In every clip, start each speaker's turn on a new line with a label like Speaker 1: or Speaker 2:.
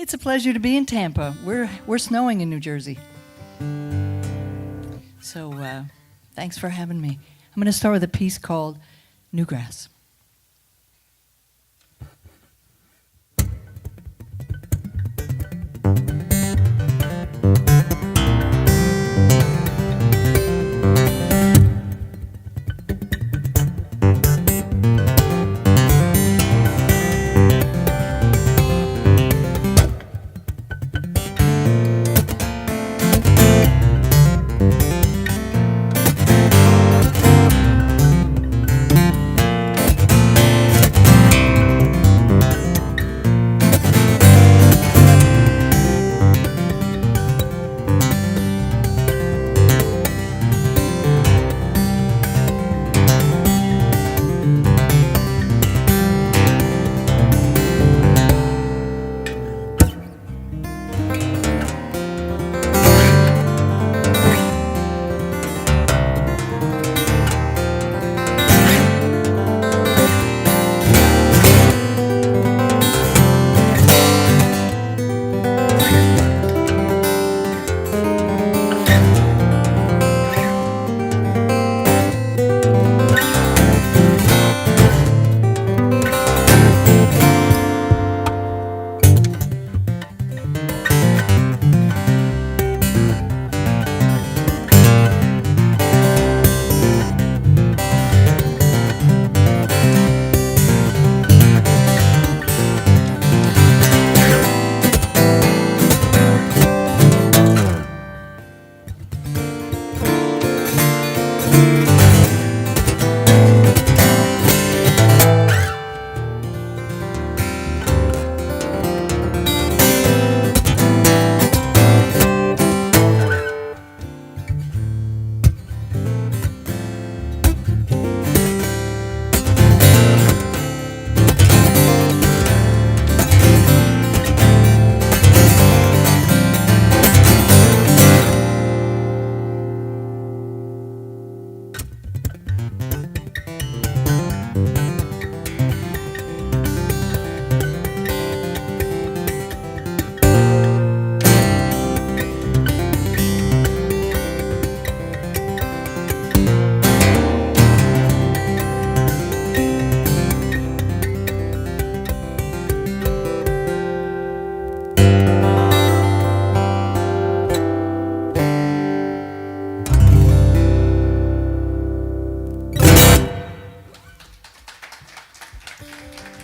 Speaker 1: It's a pleasure to be in Tampa. We're snowing in New Jersey. So thanks for having me. I'm going to start with a piece called New Grass.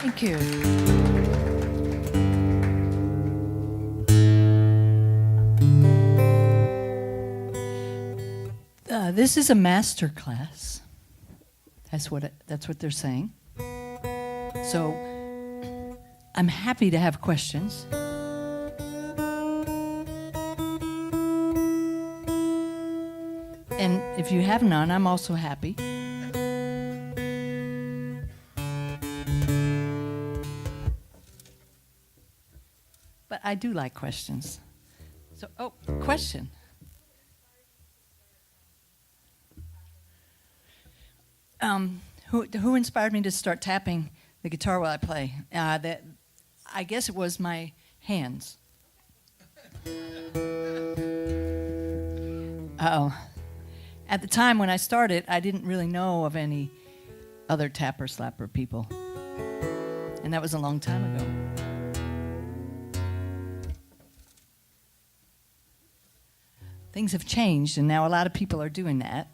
Speaker 1: Thank you. This is a master class. That's what they're saying. So I'm happy to have questions. And if you have none, I'm also happy. But I do like questions. So, question. Who inspired me to start tapping the guitar while I play? I guess it was my hands. At the time when I started, I didn't really know of any other tapper slapper people. And that was a long time ago. Things have changed, and now a lot of people are doing that.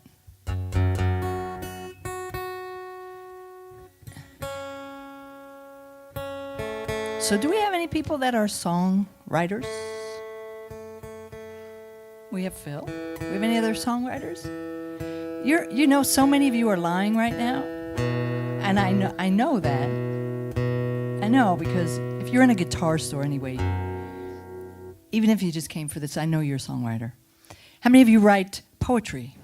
Speaker 1: So do we have any people that are songwriters? We have Phil. Do we have any other songwriters? So many of you are lying right now. And I know that. I know, because if you're in a guitar store anyway, even if you just came for this, I know you're a songwriter. How many of you write poetry?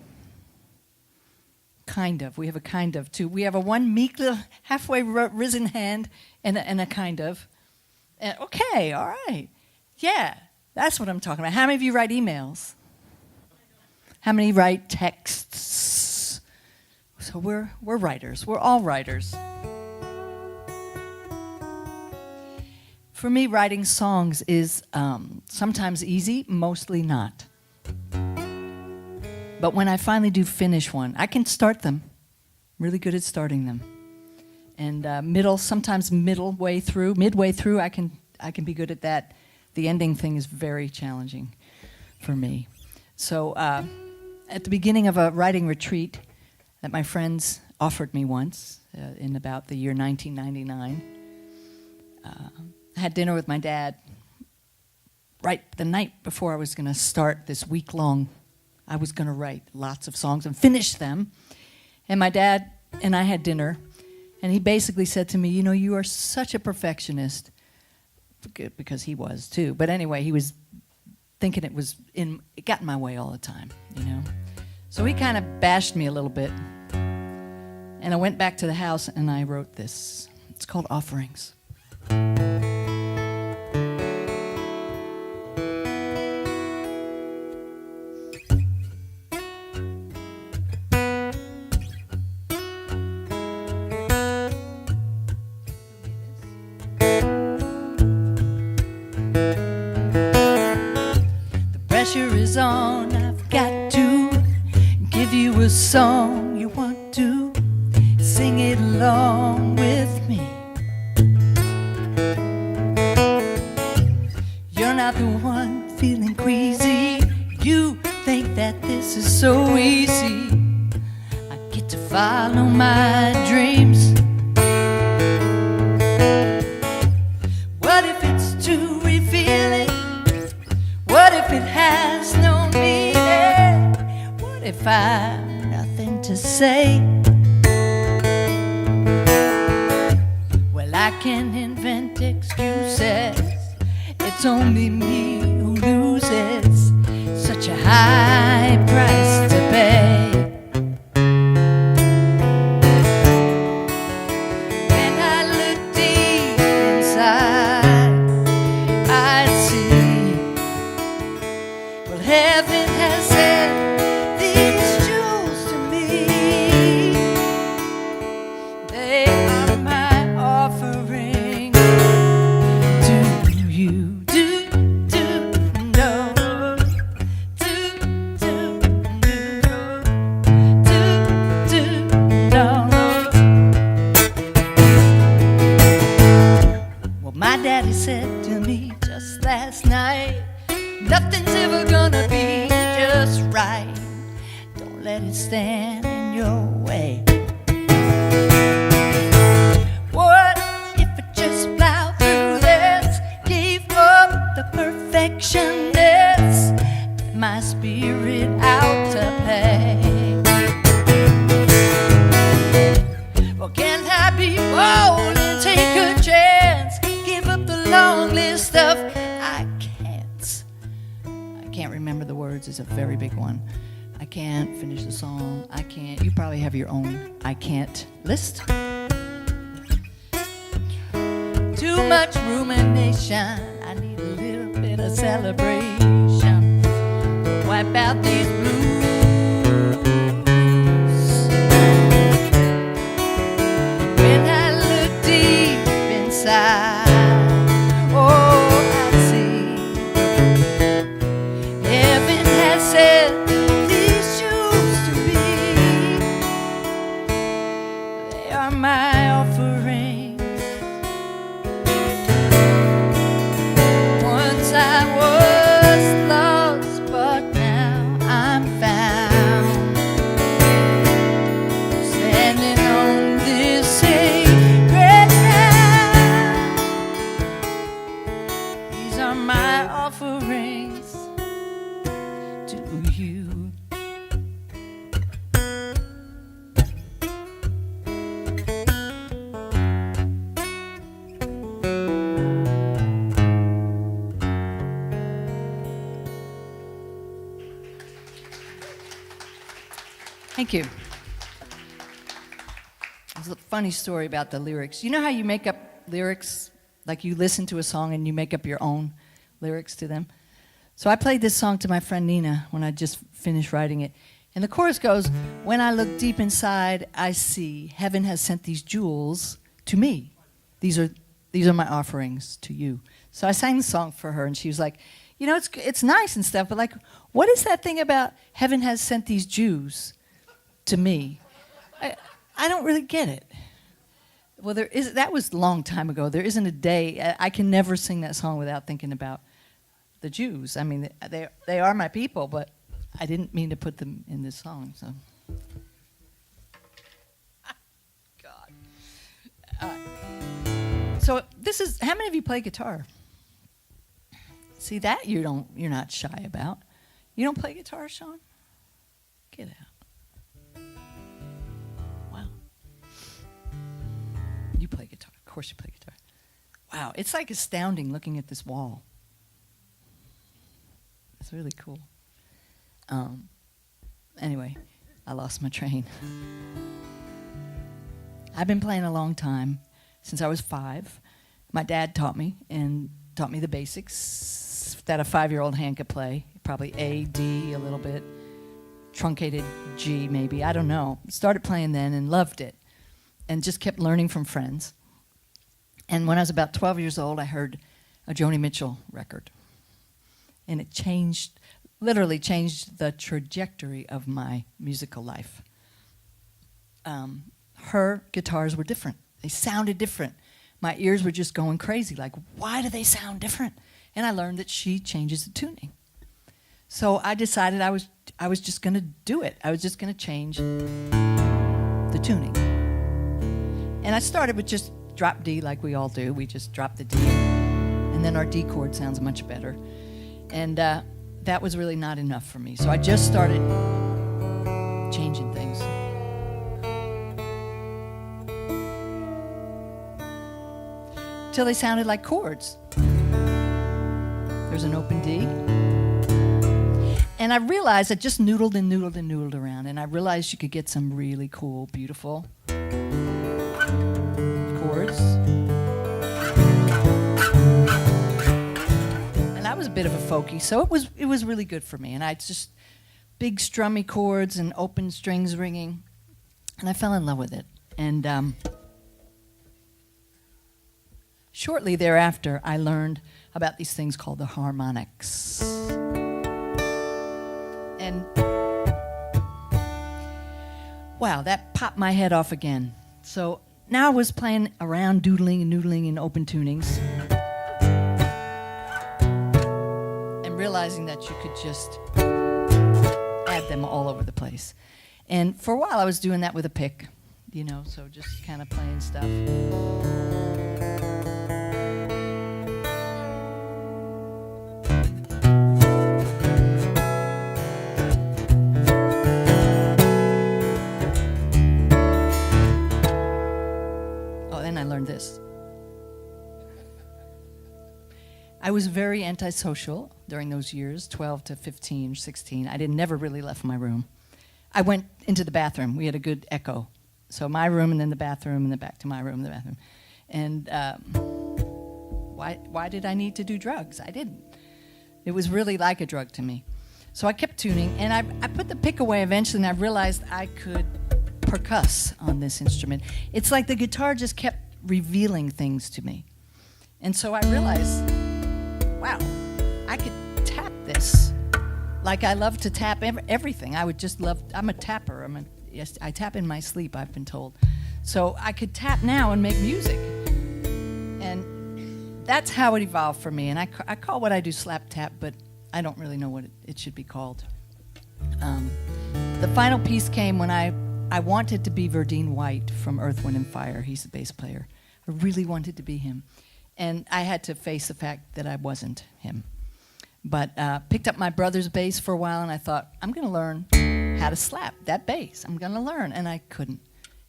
Speaker 1: Kind of. We have a kind of, too. We have a one meek little halfway risen hand and a kind of. Okay, all right. Yeah, that's what I'm talking about. How many of you write emails? How many write texts? So we're writers. We're all writers. For me, writing songs is sometimes easy, mostly not. But when I finally do finish one, I can start them. Really good at starting them. And sometimes midway through, I can be good at that. The ending thing is very challenging for me. So at the beginning of a writing retreat that my friends offered me once in about the year 1999, I had dinner with my dad right the night before I was going to start this week-long. I was going to write lots of songs and finish them. And my dad and I had dinner, and he basically said to me, you know, you are such a perfectionist, because he was too. But anyway, he was thinking it got in my way all the time, you know. So he kind of bashed me a little bit. And I went back to the house and I wrote this. It's called Offerings. Is on, I've got to give you a song. You want to sing it along with me. You're not the one feeling queasy. You think that this is so easy. I get to follow my dreams. What if it's too revealing? What if it has no meaning? What if I've nothing to say? Well, I can invent excuses. It's only me who loses. Such a high price to pay. When I look deep inside, I see heaven has sent these jewels to me. They are my offering to you. Well, my daddy said to me just last night, nothing's ever gonna be just right. Don't let it stand in your way. What if I just plowed through this, gave up the perfectionness, my spirit out to play? Well, can't I be bold and take a chance? Give up the long list of I can't remember the words is a very big one. I can't finish the song. I can't. You probably have your own I can't list. Too much rumination. I need a little bit of celebration. Wipe out these blues. When I look deep inside, said these jewels to me. They are my offerings. Once I was lost, but now I'm found, standing on this sacred ground. These are my offerings to you. Thank you. There's a funny story about the lyrics. You know how you make up lyrics, like you listen to a song and you make up your own lyrics to them? So I played this song to my friend Nina when I just finished writing it. And the chorus goes, when I look deep inside, I see heaven has sent these jewels to me. These are these are my offerings to you. So I sang the song for her, and she was like, you know, it's nice and stuff, but like, what is that thing about heaven has sent these Jews to me? I don't really get it. Well, that was a long time ago. There isn't a day. I can never sing that song without thinking about the Jews. I mean, they are my people, but I didn't mean to put them in this song. So, God. So this is. How many of you play guitar? See that you're not shy about. You don't play guitar, Sean? Get out. Wow. You play guitar. Of course you play guitar. Wow, it's like astounding looking at this wall. It's really cool. Anyway, I lost my train. I've been playing a long time, since I was 5. My dad taught me the basics that a 5-year-old hand could play. Probably A, D, a little bit. Truncated G, maybe. I don't know. Started playing then and loved it. And just kept learning from friends. And when I was about 12 years old, I heard a Joni Mitchell record. And it literally changed the trajectory of my musical life. Her guitars were different. They sounded different. My ears were just going crazy, like, why do they sound different? And I learned that she changes the tuning. So I decided I was just going to do it. I was just going to change the tuning. And I started with just drop D like we all do. We just drop the D. And then our D chord sounds much better. And that was really not enough for me. So I just started changing things. Till they sounded like chords. There's an open D. And I realized I just noodled and noodled and noodled around. And I realized you could get some really cool, beautiful chords. And I was a bit of a folky, so it was really good for me. And I just big strummy chords and open strings ringing. And I fell in love with it. And shortly thereafter, I learned about these things called the harmonics. And wow, that popped my head off again. So now I was playing around, doodling and noodling in open tunings, and realizing that you could just add them all over the place. And for a while I was doing that with a pick, you know, so just kind of playing stuff. This. I was very antisocial during those years, 12 to 15, 16. I never really left my room. I went into the bathroom. We had a good echo. So my room and then the bathroom and then back to my room and the bathroom. And why did I need to do drugs? I didn't. It was really like a drug to me. So I kept tuning, and I put the pick away eventually, and I realized I could percuss on this instrument. It's like the guitar just kept revealing things to me. And so I realized, wow, I could tap this like I love to tap everything. I'm a tapper. Yes, I tap in my sleep, I've been told. So I could tap now and make music. And that's how it evolved for me. And I call what I do slap tap, but I don't really know what it should be called. The final piece came when I wanted to be Verdine White from Earth, Wind & Fire. He's the bass player. I really wanted to be him. And I had to face the fact that I wasn't him. But picked up my brother's bass for a while, and I thought, I'm going to learn how to slap that bass. I'm going to learn. And I couldn't.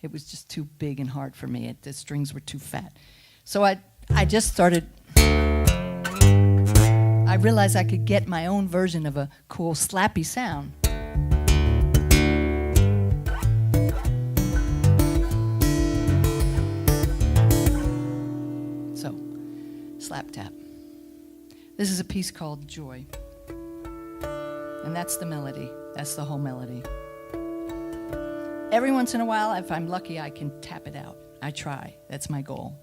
Speaker 1: It was just too big and hard for me. The strings were too fat. So I just started. I realized I could get my own version of a cool slappy sound. Slap tap. This is a piece called Joy. And that's the melody. That's the whole melody. Every once in a while, if I'm lucky, I can tap it out. I try. That's my goal.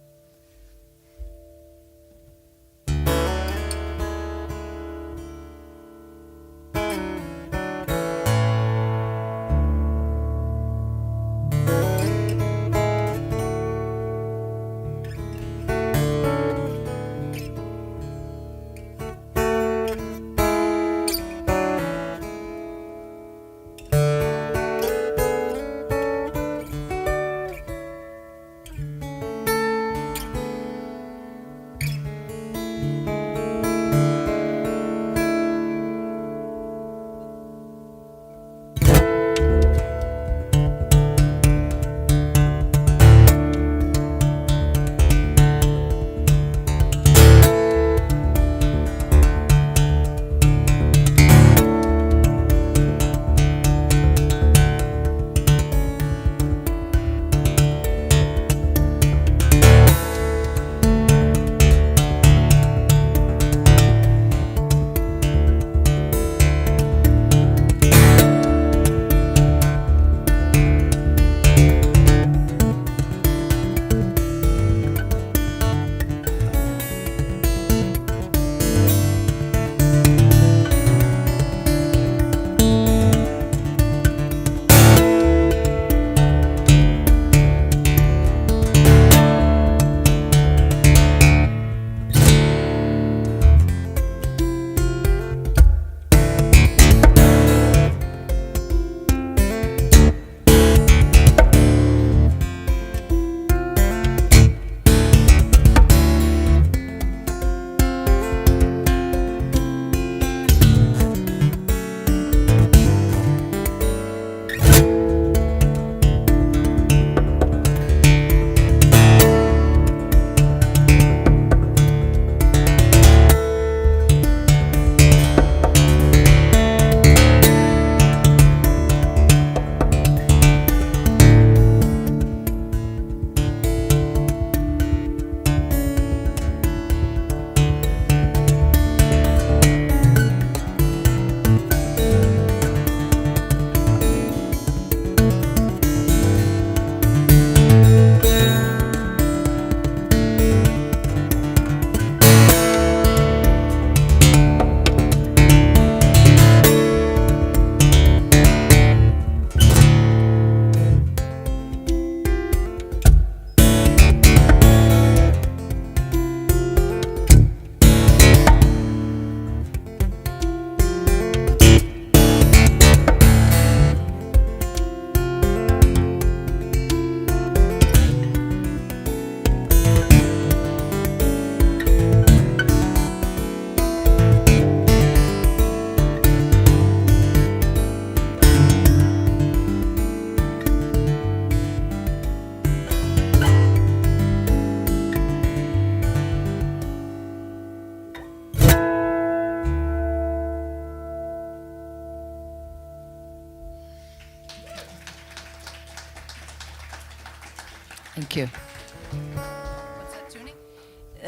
Speaker 1: Thank you. What's that tuning?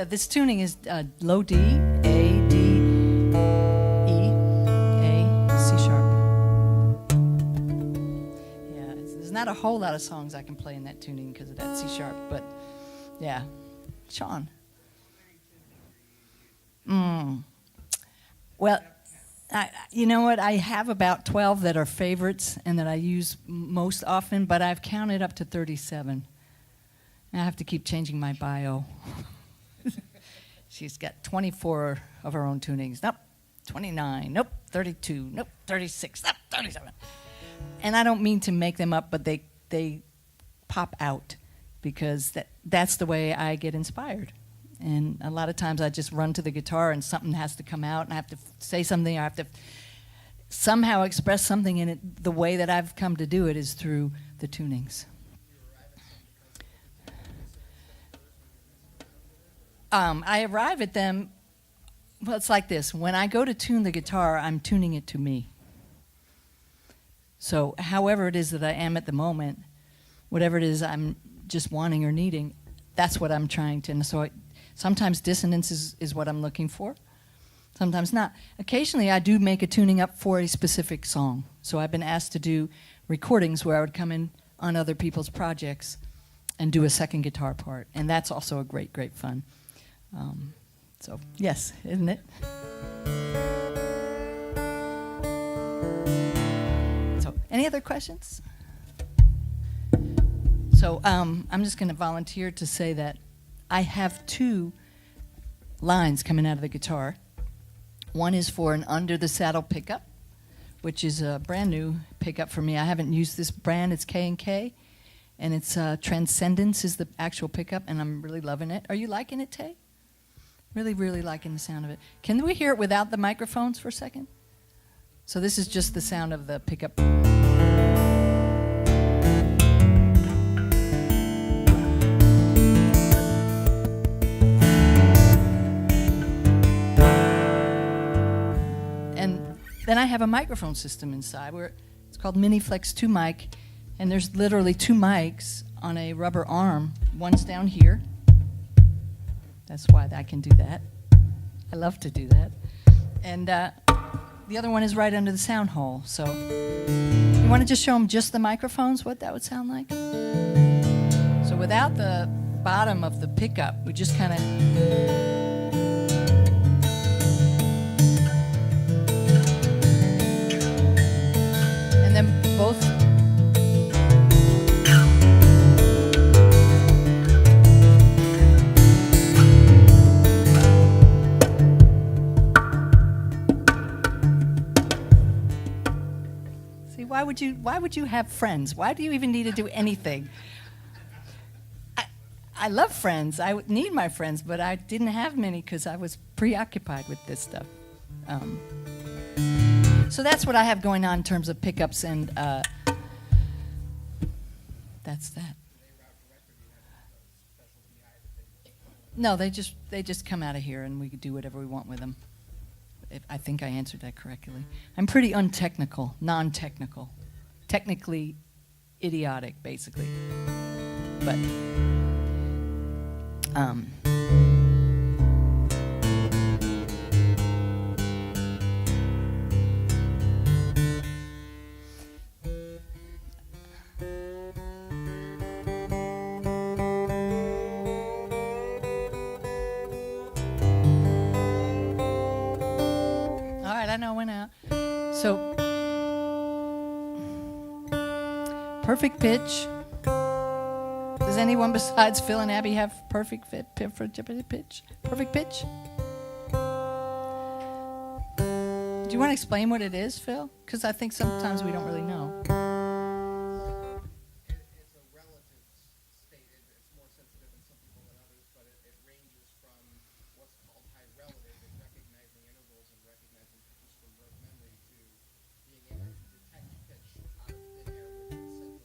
Speaker 1: This tuning is low D, A, D, E, A, C sharp. Yeah, there's not a whole lot of songs I can play in that tuning because of that C sharp, but yeah. Sean. Well, you know what? I have about 12 that are favorites and that I use most often, but I've counted up to 37. I have to keep changing my bio. She's got 24 of her own tunings. Nope, 29. Nope, 32. Nope, 36. Nope, 37. And I don't mean to make them up, but they pop out because that's the way I get inspired. And a lot of times I just run to the guitar and something has to come out and I have to say something. I have to somehow express something in it. The way that I've come to do it is through the tunings. I arrive at them, well, it's like this. When I go to tune the guitar, I'm tuning it to me. So however it is that I am at the moment, whatever it is I'm just wanting or needing, that's what I'm trying to. And so sometimes dissonance is what I'm looking for, sometimes not. Occasionally I do make a tuning up for a specific song. So I've been asked to do recordings where I would come in on other people's projects and do a second guitar part. And that's also a great, great fun. So, yes, isn't it? So, any other questions? So, I'm just going to volunteer to say that I have 2 lines coming out of the guitar. One is for an under-the-saddle pickup, which is a brand new pickup for me. I haven't used this brand. It's K&K, and it's Transcendence is the actual pickup, and I'm really loving it. Are you liking it, Tay? Really, really liking the sound of it. Can we hear it without the microphones for a second? So this is just the sound of the pickup. And then I have a microphone system inside where it's called Mini Flex 2 mic, and there's literally 2 mics on a rubber arm. One's down here. That's why I can do that. I love to do that. And the other one is right under the sound hole. So you want to just show them just the microphones, what that would sound like? So without the bottom of the pickup, we just kind of... And then both... Why would you have friends? Why do you even need to do anything? I love friends. I need my friends, but I didn't have many because I was preoccupied with this stuff. So that's what I have going on in terms of pickups, and that's that. No, they just come out of here, and we can do whatever we want with them. I think I answered that correctly. I'm pretty untechnical, non-technical, technically idiotic, basically. But I know when out. So, perfect pitch. Does anyone besides Phil and Abby have perfect pitch? Perfect pitch? Do you want to explain what it is, Phil? Because I think sometimes we don't really know.
Speaker 2: It's a relative state. It's more sensitive in some people than others, but it ranges from what's called high relative, and recognizing intervals and recognizing pitches from rote memory, to being able to detect pitch out of thin air with a sensor to.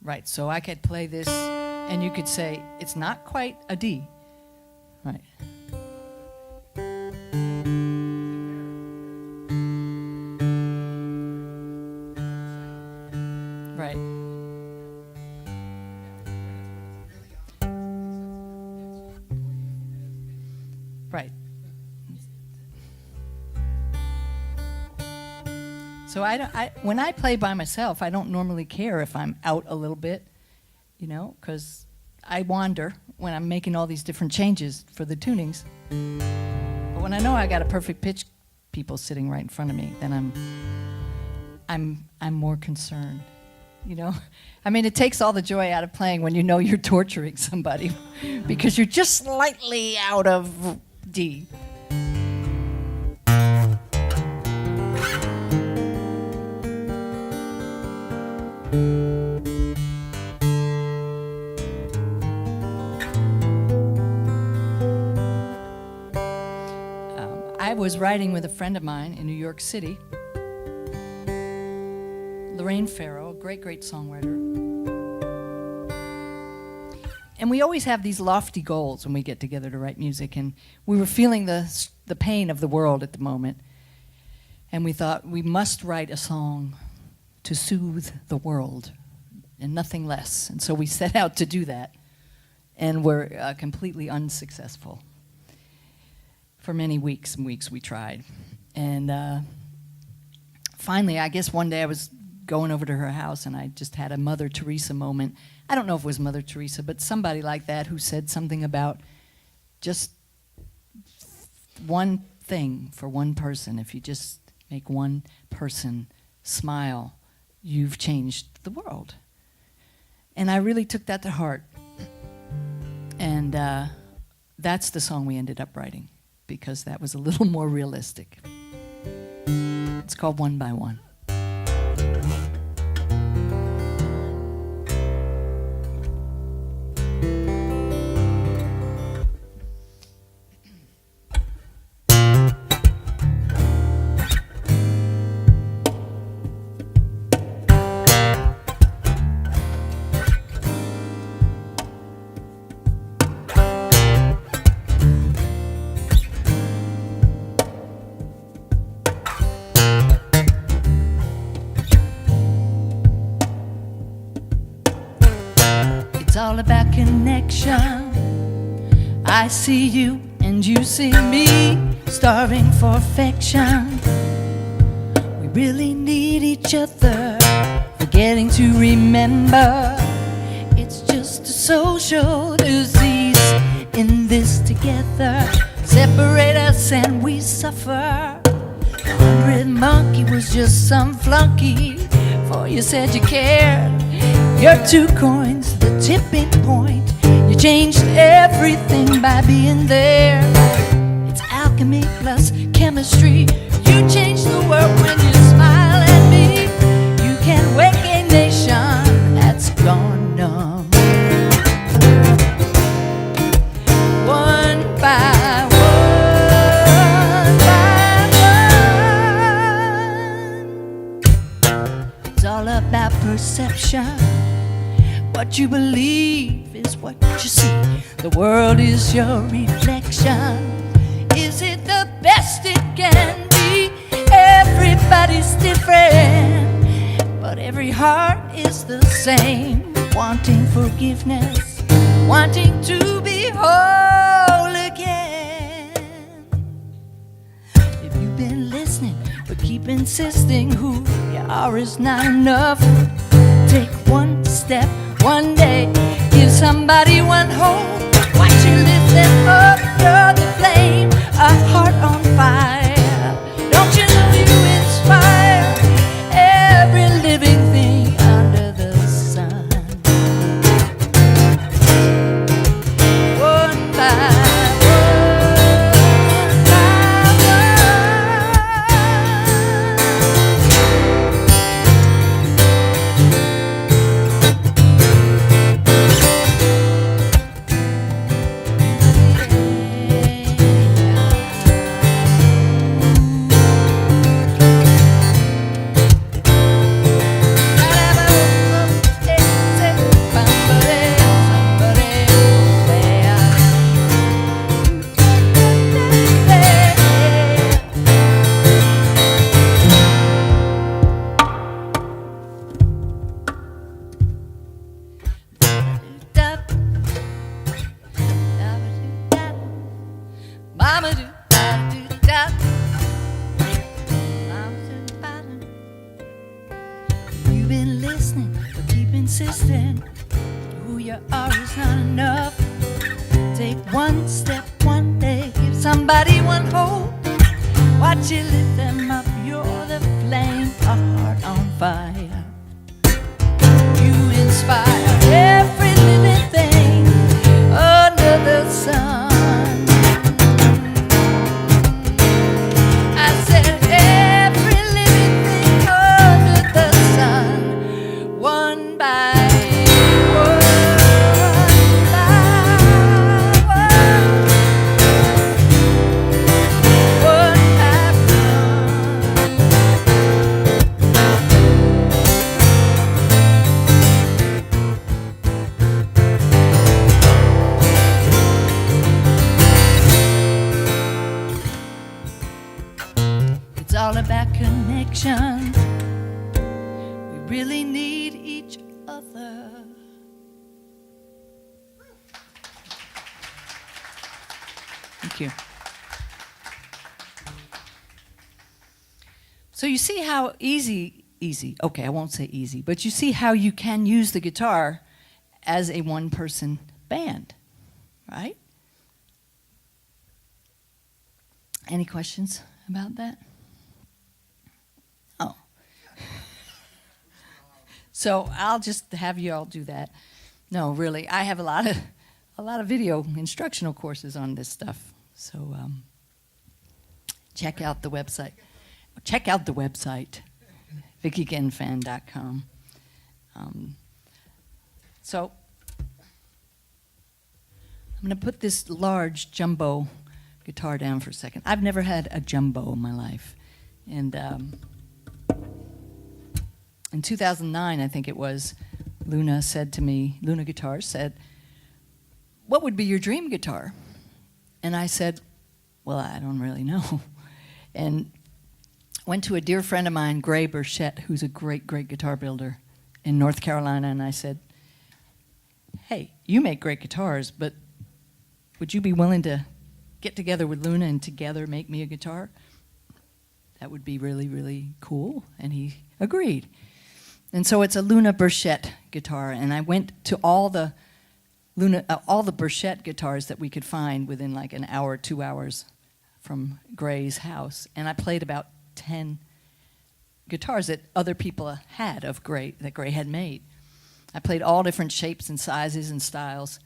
Speaker 1: Right, so I could play this, and you could say, it's not quite a D. Right. Right. So when I play by myself, I don't normally care if I'm out a little bit, you know, because I wander when I'm making all these different changes for the tunings. But when I know I got a perfect pitch people sitting right in front of me, then I'm more concerned, you know. I mean, it takes all the joy out of playing when you know you're torturing somebody because you're just slightly out of D. I was writing with a friend of mine in New York City, Lorraine Farrow, a great, great songwriter. And we always have these lofty goals when we get together to write music, and we were feeling the pain of the world at the moment. And we thought we must write a song to soothe the world and nothing less. And so we set out to do that, and were completely unsuccessful. For many weeks and weeks we tried. And finally, I guess one day I was going over to her house and I just had a Mother Teresa moment. I don't know if it was Mother Teresa, but somebody like that who said something about just one thing for one person. If you just make one person smile, you've changed the world. And I really took that to heart. And that's the song we ended up writing, because that was a little more realistic. It's called One by One. It's all about connection. I see you and you see me, starving for affection. We really need each other, forgetting to remember. It's just a social disease in this together. Separate us and we suffer. 100 monkey was just some flunky, for you said you cared. Your 2 coins, the tipping point. You changed everything by being there. It's alchemy plus chemistry. You changed the world when you smile at me. You can wake a nation that's gone numb. One by one. It's all about perception. What you believe is what you see. The world is your reflection. Is it the best it can be? Everybody's different, but every heart is the same. Wanting forgiveness, wanting to be whole again. If you've been listening but keep insisting who you are is not enough, take one step, one day, give somebody one hope. Watch you lift them up, you're the flame, a heart on fire. Don't you know you inspire every living thing under the sun? One by been listening, but keep insisting. Who you are is not enough. Take one step one day, give somebody one hope. Watch you lift them up, you're the flame, a heart on fire. You inspire every living thing under the sun. I said every living thing under the sun, one by one by one, one by It's all about connection. We really need each other. Thank you. So you see how easy, okay, I won't say easy, but you see how you can use the guitar as a one-person band, right? Any questions about that? Oh. So I'll just have you all do that. No, really, I have a lot of video instructional courses on this stuff. So check out the website. Check out the website, VickiGenfan.com. So I'm going to put this large jumbo guitar down for a second. I've never had a jumbo in my life. And in 2009, I think it was, Luna Guitars said, what would be your dream guitar? And I said, well, I don't really know. And went to a dear friend of mine, Gray Burchett, who's a great, great guitar builder in North Carolina, and I said, hey, you make great guitars, but would you be willing to get together with Luna and together make me a guitar? That would be really, really cool. And he agreed. And so it's a Luna Burchett guitar, and I went to all the Burchett guitars that we could find within like an hour, 2 hours from Gray's house, and I played about 10 guitars that other people had of Gray, that Gray had made. I played all different shapes and sizes and styles,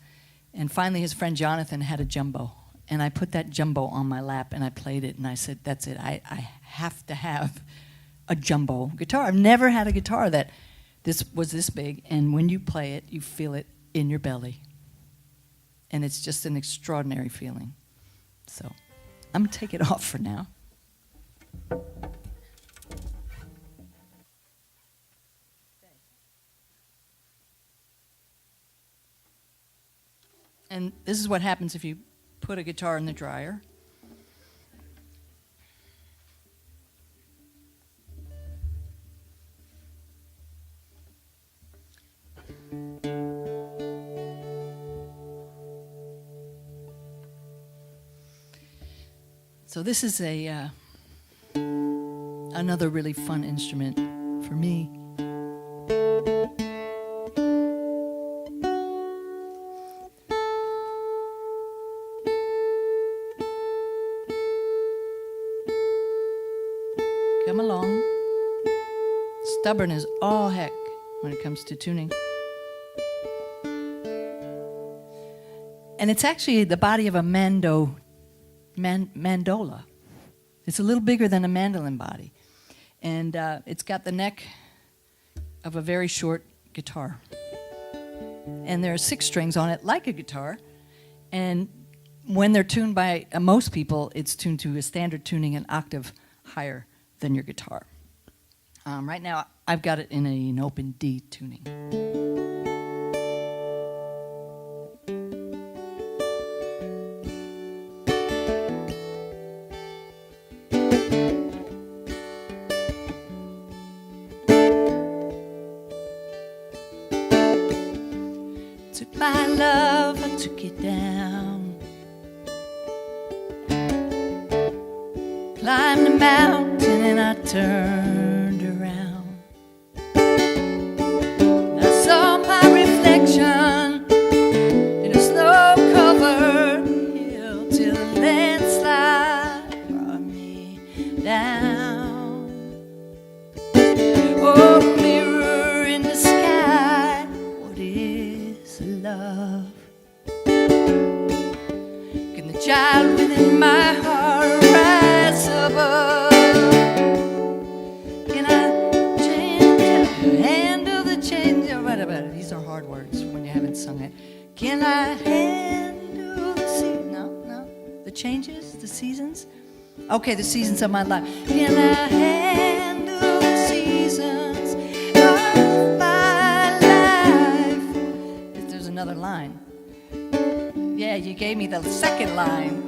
Speaker 1: and finally his friend Jonathan had a jumbo, and I put that jumbo on my lap and I played it, and I said, that's it, I have to have a jumbo guitar. I've never had a guitar that was this big, and when you play it, you feel it in your belly. And it's just an extraordinary feeling. So I'm going to take it off for now. And this is what happens if you put a guitar in the dryer. So this is another really fun instrument for me. Come along. Stubborn as all heck when it comes to tuning. And it's actually the body of a mandola. It's a little bigger than a mandolin body. And it's got the neck of a very short guitar. And there are 6 strings on it, like a guitar. And when they're tuned by most people, it's tuned to a standard tuning an octave higher than your guitar. Right now, I've got it in an open D tuning. Took my love, I took it down. Climbed a mountain and I turned around. hard words when you haven't sung it. Can I handle the seasons? No. The changes, the seasons? Okay, the seasons of my life. Can I handle the seasons of my life? There's another line. Yeah, you gave me the second line.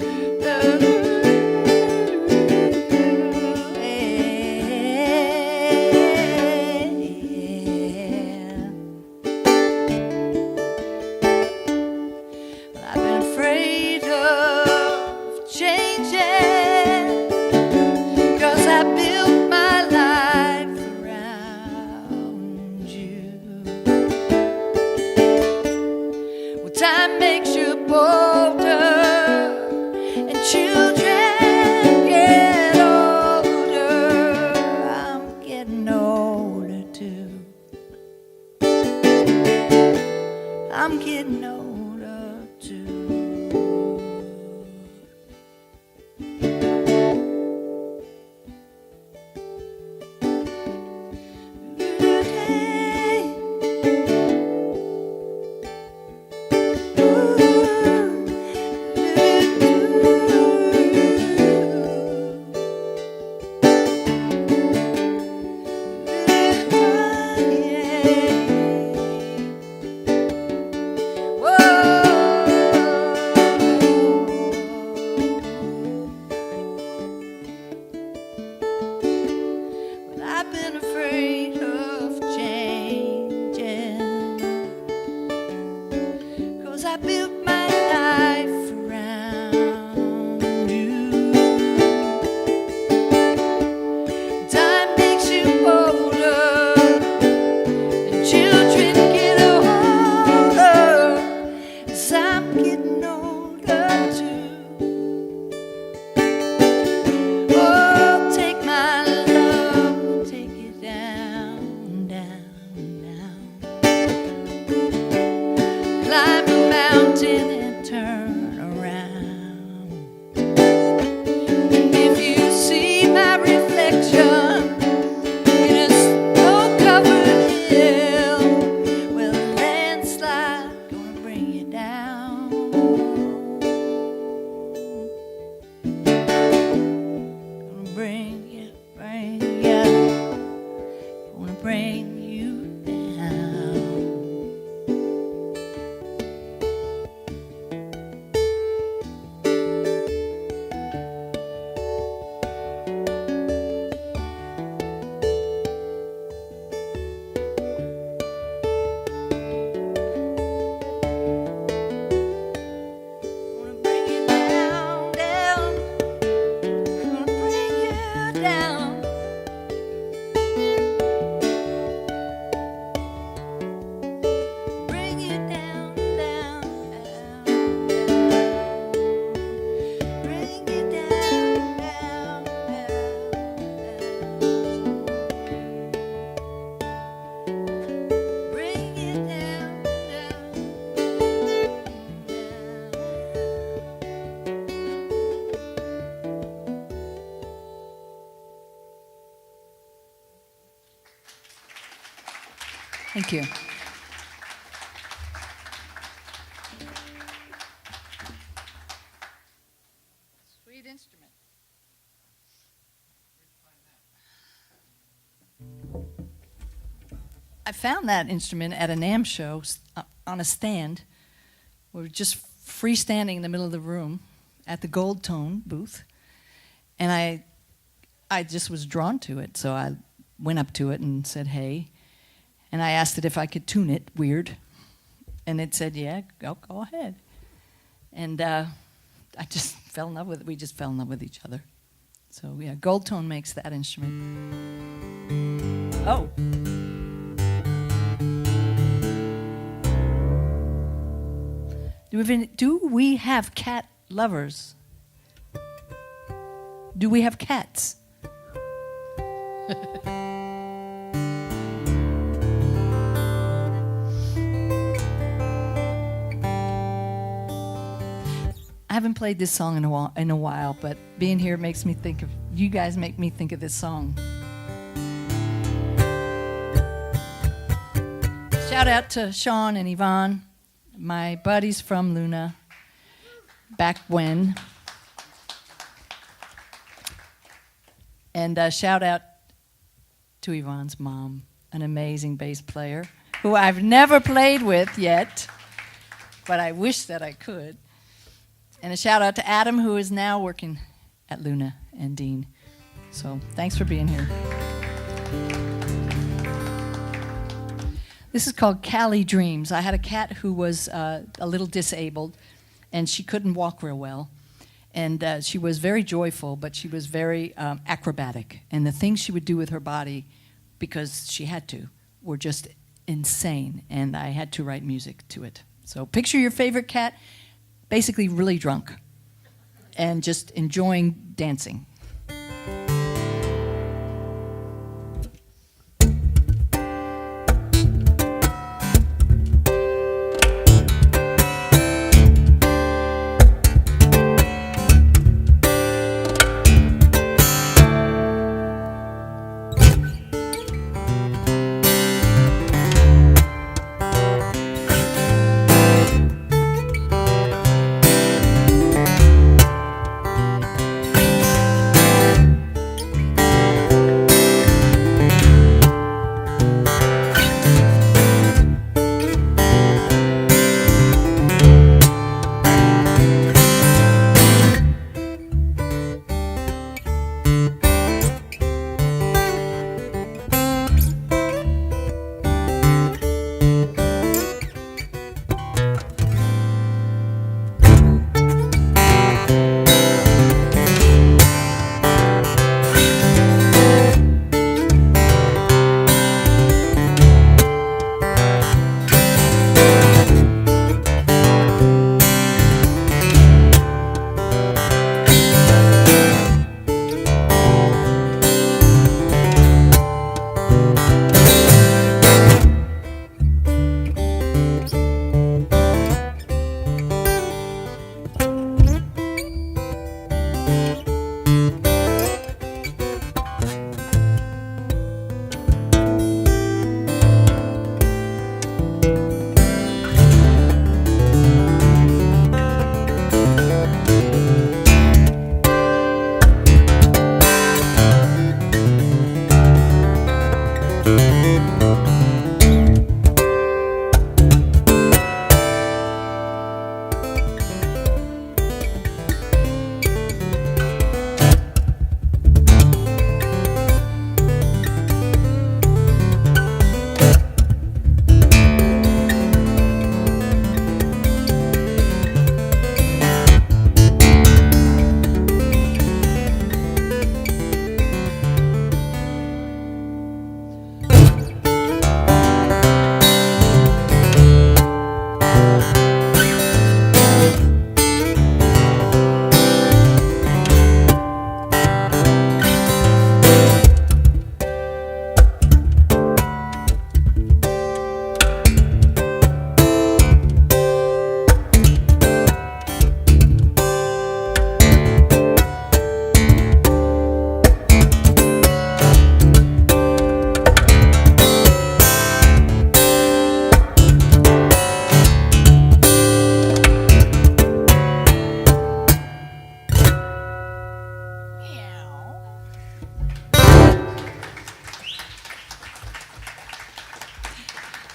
Speaker 1: Thank you. Sweet instrument. I found that instrument at a NAMM show on a stand. We were just freestanding in the middle of the room at the Gold Tone booth, and I just was drawn to it, so I went up to it and said, hey, and I asked it if I could tune it, weird, and it said, yeah, go ahead. And I just fell in love with it. We just fell in love with each other. So yeah, Gold Tone makes that instrument. Oh. Do we have cat lovers? Do we have cats? I haven't played this song in a while, but being here makes me think of, you guys make me think of this song. Shout out to Sean and Yvonne, my buddies from Luna, back when. And shout out to Yvonne's mom, an amazing bass player, who I've never played with yet, but I wish that I could. And a shout out to Adam, who is now working at Luna, and Dean. So thanks for being here. This is called Cali Dreams. I had a cat who was a little disabled, and she couldn't walk real well. And she was very joyful, but she was very acrobatic. And the things she would do with her body, because she had to, were just insane. And I had to write music to it. So picture your favorite cat, basically really drunk, and just enjoying dancing.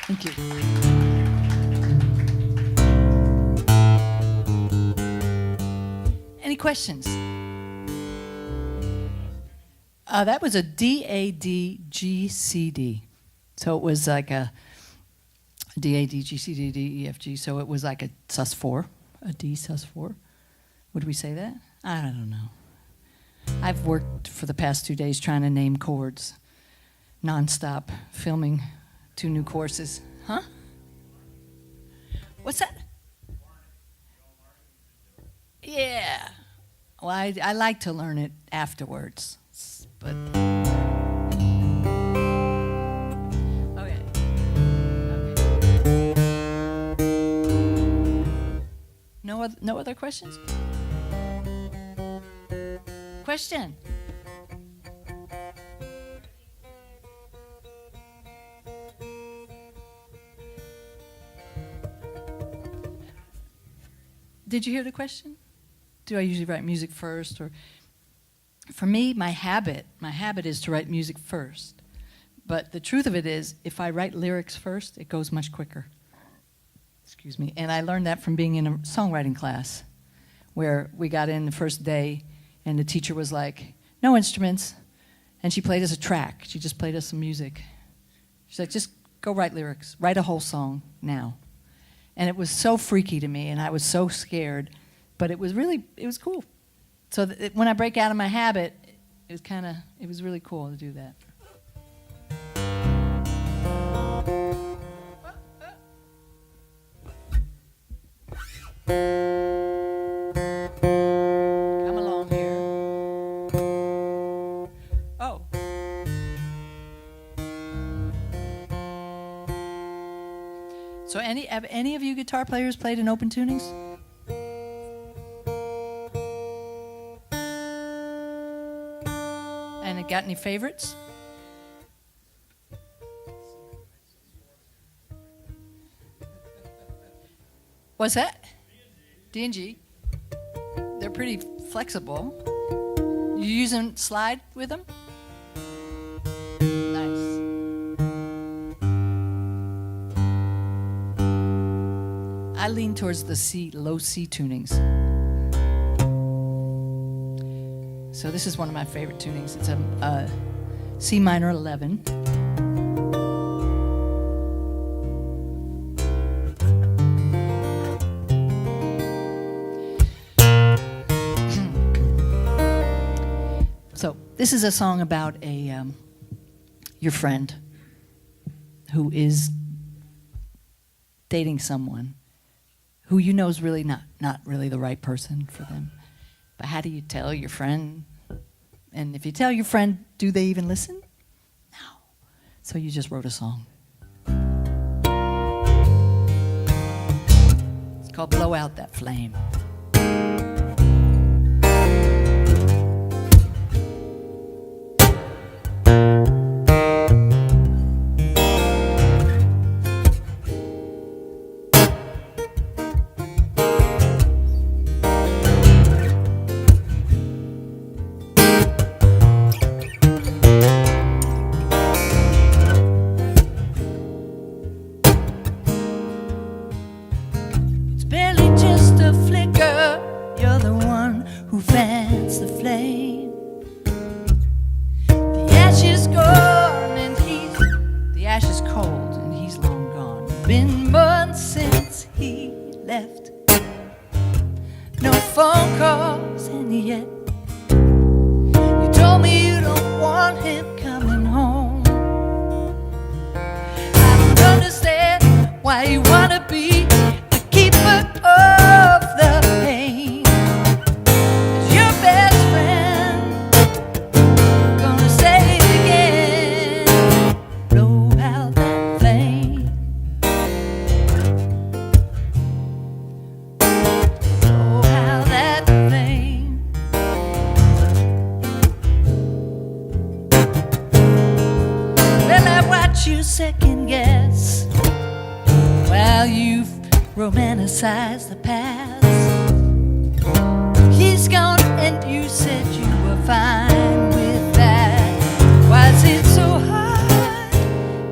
Speaker 1: Thank you. Any questions? That was a D-A-D-G-C-D. So it was like a D-A-D-G-C-D-D-E-F-G. So it was like a sus4, a D sus4. Would we say that? I don't know. I've worked for the past 2 days trying to name chords nonstop, filming 2 new courses. Huh? What's that? Yeah. Well, I like to learn it afterwards, but okay. No other questions? Question. Did you hear the question? Do I usually write music first? Or for me, my habit is to write music first. But the truth of it is, if I write lyrics first, it goes much quicker. Excuse me. And I learned that from being in a songwriting class, where we got in the first day, and the teacher was like, no instruments. And she played us a track. She just played us some music. She's like, just go write lyrics. Write a whole song now. And it was so freaky to me, and I was so scared. But it was cool. So when I break out of my habit, it was really cool to do that. Come along here. Oh. So have any of you guitar players played in open tunings? And it got any favorites? What's that? D&G. They're pretty flexible. You using slide with them? Nice. I lean towards the low C tunings. So this is one of my favorite tunings. It's a C minor 11. So this is a song about your friend who is dating someone who you know is really not really the right person for them. But how do you tell your friend? And if you tell your friend, do they even listen? No. So you just wrote a song. It's called Blow Out That Flame. Romanticize the past. He's gone and you said you were fine with that. Why is it so hard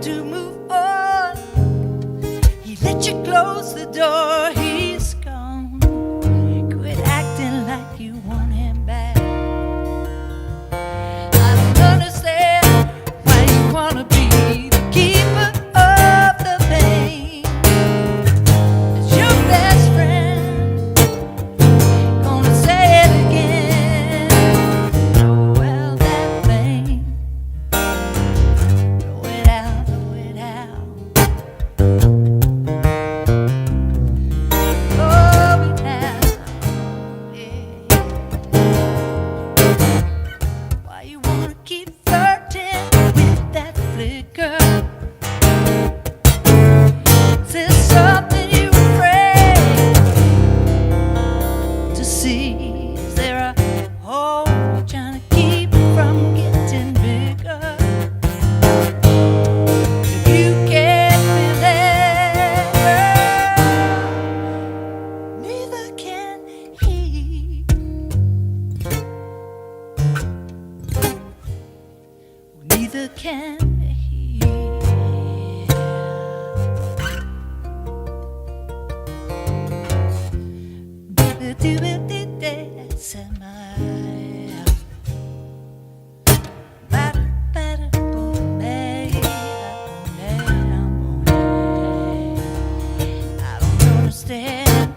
Speaker 1: to move on? He let you close the door, he's gone. Quit acting like you want him back. I don't understand why you wanna be the keeper of the pain. understand.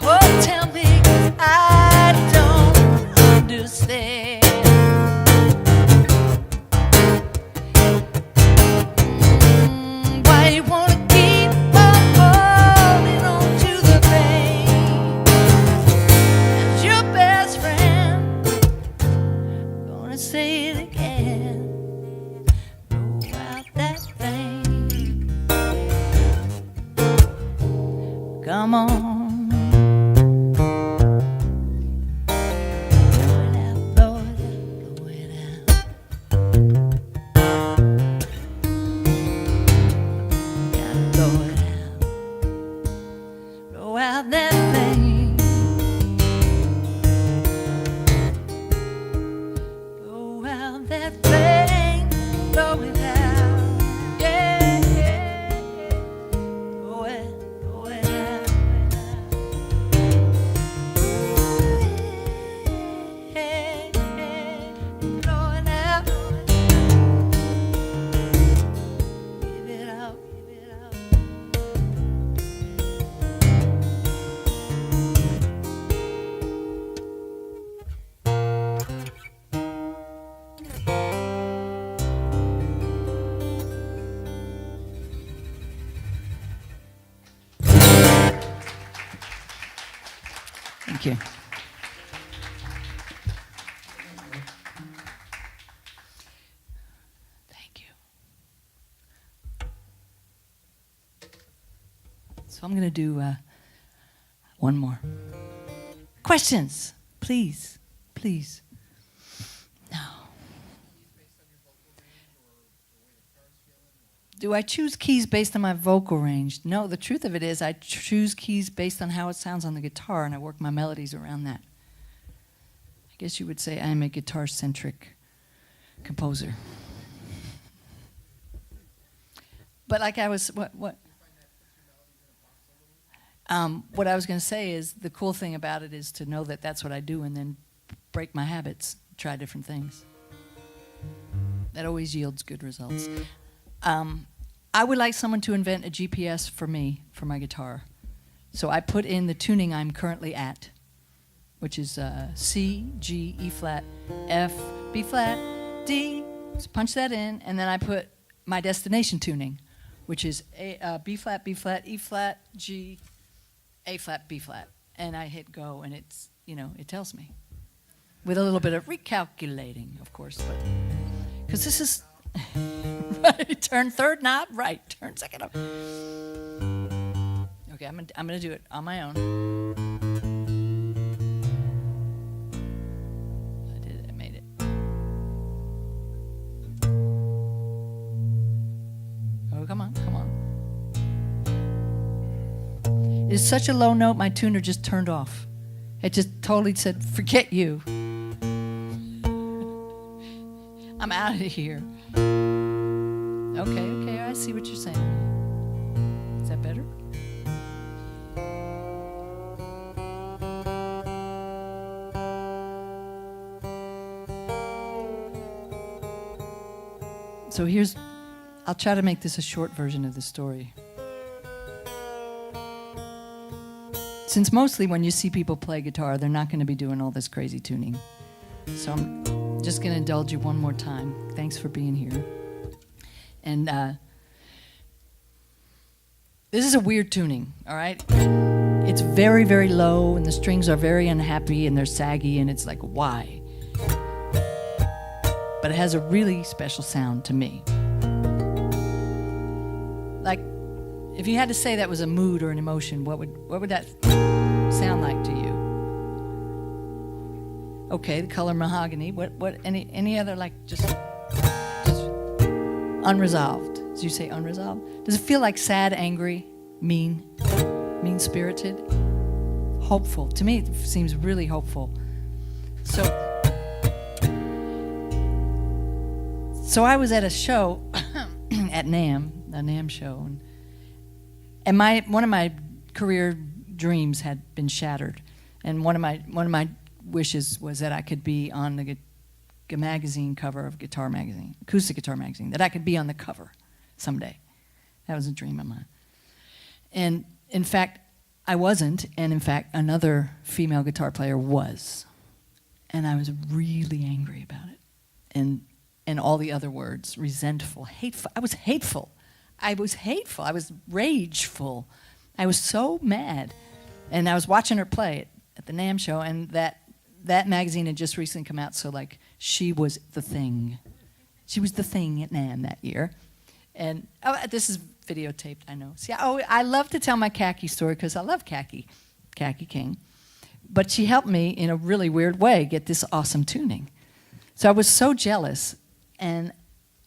Speaker 1: Oh, tell me, 'cause I don't understand. Why you wanna keep on holding on to the pain? As your best friend, gonna say it again. Blow out that flame. Come on. Blow it out, blow it out, blow it out. Gotta blow it out. Blow out that flame. Blow out that flame. Blow it out. Yeah, yeah, yeah. Blow it out. Hey, hey, blow it out. Give it out, give it out. Thank you. Thank you. So I'm going to do one more. Questions, please, please. No. Do I choose keys based on my vocal range? No, the truth of it is I choose keys based on how it sounds on the guitar, and I work my melodies around that. I guess you would say I'm a guitar-centric composer. But like I was, what I was going to say is the cool thing about it is to know that that's what I do and then break my habits, try different things. That always yields good results. I would like someone to invent a GPS for me, for my guitar. So I put in the tuning I'm currently at, which is C, G, E flat, F, B flat, D. So punch that in, and then I put my destination tuning, which is B flat, B flat, E flat, G, A flat, B flat. And I hit go, and it's, it tells me. With a little bit of recalculating, of course, but because this is right, turn third knob, right, turn second knob. Okay, I'm gonna do it on my own. I did it, I made it. Oh, come on, come on. It's such a low note, my tuner just turned off. It just totally said, forget you. I'm out of here. Okay, I see what you're saying. Is that better? So I'll try to make this a short version of the story. Since mostly when you see people play guitar, they're not going to be doing all this crazy tuning. So I'm just going to indulge you one more time. Thanks for being here. And this is a weird tuning, all right? It's very, very low, and the strings are very unhappy, and they're saggy, and it's like, why? But it has a really special sound to me. Like, if you had to say that was a mood or an emotion, what would that sound like to you? Okay, the color mahogany. What? Any other, like, just unresolved? Did you say unresolved? Does it feel like sad, angry, mean-spirited? Hopeful. To me, it seems really hopeful. So I was at a show at NAMM, the NAMM show, and one of my career dreams had been shattered, and one of my wishes was that I could be on the magazine cover of Guitar Magazine, Acoustic Guitar Magazine, that I could be on the cover someday. That was a dream of mine. And in fact, I wasn't, and in fact, another female guitar player was. And I was really angry about it. And all the other words, resentful, hateful. I was hateful. I was hateful. I was rageful. I was so mad. And I was watching her play at the NAMM show, and that magazine had just recently come out, so like she was the thing. She was the thing at NAMM that year. And this is videotaped, I know. See, I love to tell my khaki story because I love Khaki King. But she helped me in a really weird way get this awesome tuning. So I was so jealous and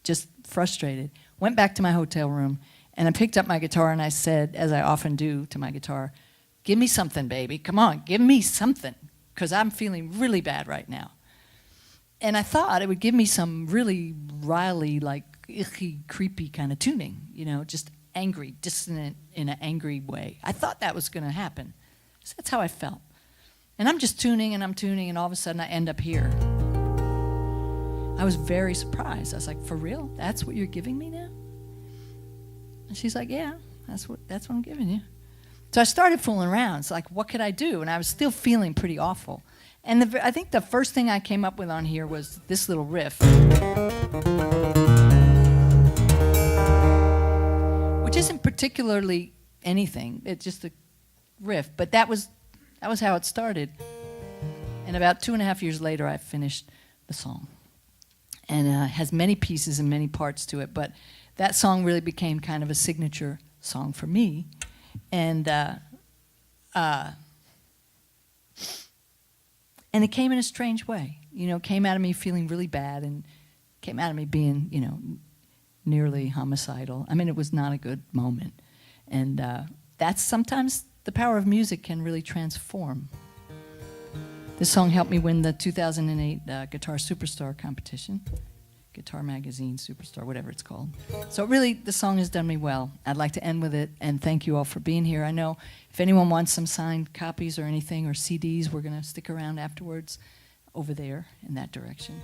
Speaker 1: just frustrated. Went back to my hotel room, and I picked up my guitar, and I said, as I often do to my guitar, give me something, baby. Come on, give me something, because I'm feeling really bad right now. And I thought it would give me some really riley, like icky, creepy kind of tuning, just angry, dissonant in an angry way. I thought that was going to happen. So that's how I felt. And I'm just tuning, and I'm tuning, and all of a sudden I end up here. I was very surprised. I was like, for real? That's what you're giving me now? And she's like, yeah, that's what I'm giving you. So I started fooling around. It's like, what could I do? And I was still feeling pretty awful. And I think the first thing I came up with on here was this little riff, which isn't particularly anything. It's just a riff. But that was how it started. And about 2.5 years later, I finished the song. And it has many pieces and many parts to it. But that song really became kind of a signature song for me. And it came in a strange way. Came out of me feeling really bad, and came out of me being, nearly homicidal. I mean, it was not a good moment. And that's sometimes the power of music can really transform. This song helped me win the 2008 Guitar Superstar competition. Guitar Magazine Superstar, whatever it's called. So really, the song has done me well. I'd like to end with it, and thank you all for being here. I know if anyone wants some signed copies or anything, or CDs, we're going to stick around afterwards over there in that direction.